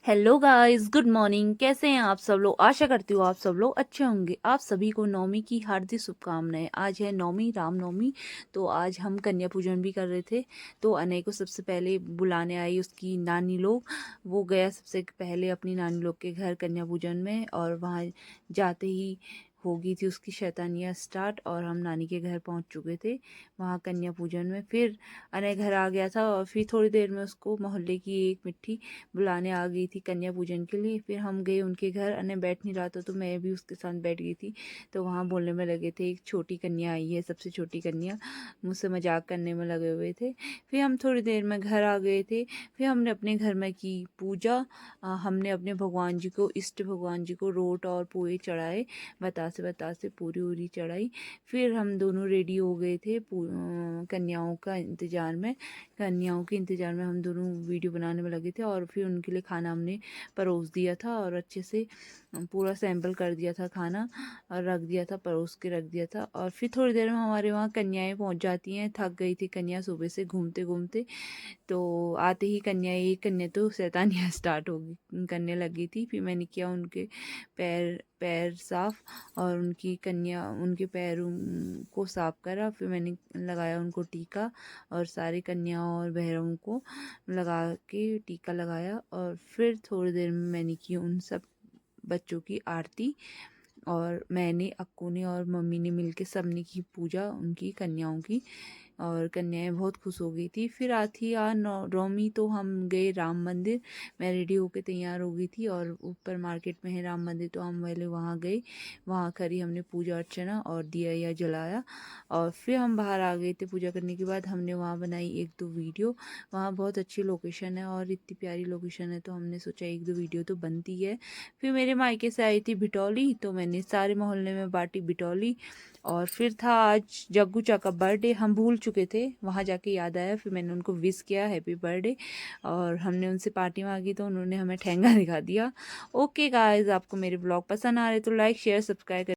Hello guys, good morning. कैसे हैं आप सब लोग? आशा करती हूँ आप सब लोग अच्छे होंगे। आप सभी को नवमी की हार्दिक शुभकामनाएं। आज है नवमी, रामनवमी। तो आज हम कन्या पूजन भी कर रहे थे। तो अनय को सबसे पहले बुलाने आई उसकी नानी लोग। वो गया सबसे पहले अपनी नानी लोग के घर कन्या पूजन में, और वहाँ जाते ही हो गई थी उसकी शैतानियाँ स्टार्ट, और हम नानी के घर पहुँच चुके थे वहाँ कन्या पूजन में। फिर अनय घर आ गया था, और फिर थोड़ी देर में उसको मोहल्ले की एक मिट्टी बुलाने आ गई थी कन्या पूजन के लिए। फिर हम गए उनके घर। अने बैठ नहीं रहा था तो मैं भी उसके साथ बैठ गई थी। तो वहाँ बोलने में लगे थे, एक छोटी कन्या आई है, सबसे छोटी कन्या। मुझसे मजाक करने में लगे हुए थे। फिर हम थोड़ी देर में घर आ गए थे। फिर हमने अपने घर में की पूजा। हमने अपने भगवान जी को, इष्ट भगवान जी को रोट और पोए चढ़ाए, बतासे बतासे पूरी उरी चढ़ाई। फिर हम दोनों रेडी हो गए थे कन्याओं का इंतजार में। कन्याओं के इंतजार में हम दोनों वीडियो बनाने में लगे थे, और फिर उनके लिए खाना हमने परोस दिया था, और अच्छे से पूरा सैंपल कर दिया था खाना, और रख दिया था, परोस के रख दिया था। और फिर थोड़ी देर में हमारे वहाँ कन्याएं पहुँच जाती हैं। थक गई थी कन्या सुबह से घूमते घूमते। तो आते ही कन्या, एक कन्या तो शैतानियाँ स्टार्ट हो गई करने लगी थी। फिर मैंने किया उनके पैर पैर साफ, और उनकी कन्या उनके पैरों को साफ करा। फिर मैंने लगाया उनको टीका, और सारी कन्याओं और बहरों को लगा के टीका लगाया। और फिर थोड़ी देर में मैंने की उन सब बच्चों की आरती, और मैंने, अक्कू ने और मम्मी ने मिलके सबने की पूजा उनकी कन्याओं की। और कन्याएं बहुत खुश हो गई थी। फिर आती आ नवमी, तो हम गए राम मंदिर। मैं रेडी होके तैयार हो गई थी, और ऊपर मार्केट में है राम मंदिर, तो हम पहले वहाँ गए। वहाँ करी हमने पूजा अर्चना और दिया या जलाया, और फिर हम बाहर आ गए थे। पूजा करने के बाद हमने वहाँ बनाई एक दो वीडियो। वहाँ बहुत अच्छी लोकेशन है, और इतनी प्यारी लोकेशन है, तो हमने सोचा एक दो वीडियो तो बनती है। फिर मेरे मायके से आई थी बिटौली, तो मैंने सारे मोहल्ले में बांटी बिटौली। और फिर था आज जग्गू चा का बर्थडे। हम भूल चुके थे, वहाँ जाके याद आया। फिर मैंने उनको विश किया हैप्पी बर्थडे, और हमने उनसे पार्टी मांगी, तो उन्होंने हमें ठेंगा दिखा दिया। ओके गाइस, आपको मेरे ब्लॉग पसंद आ रहे तो लाइक शेयर सब्सक्राइब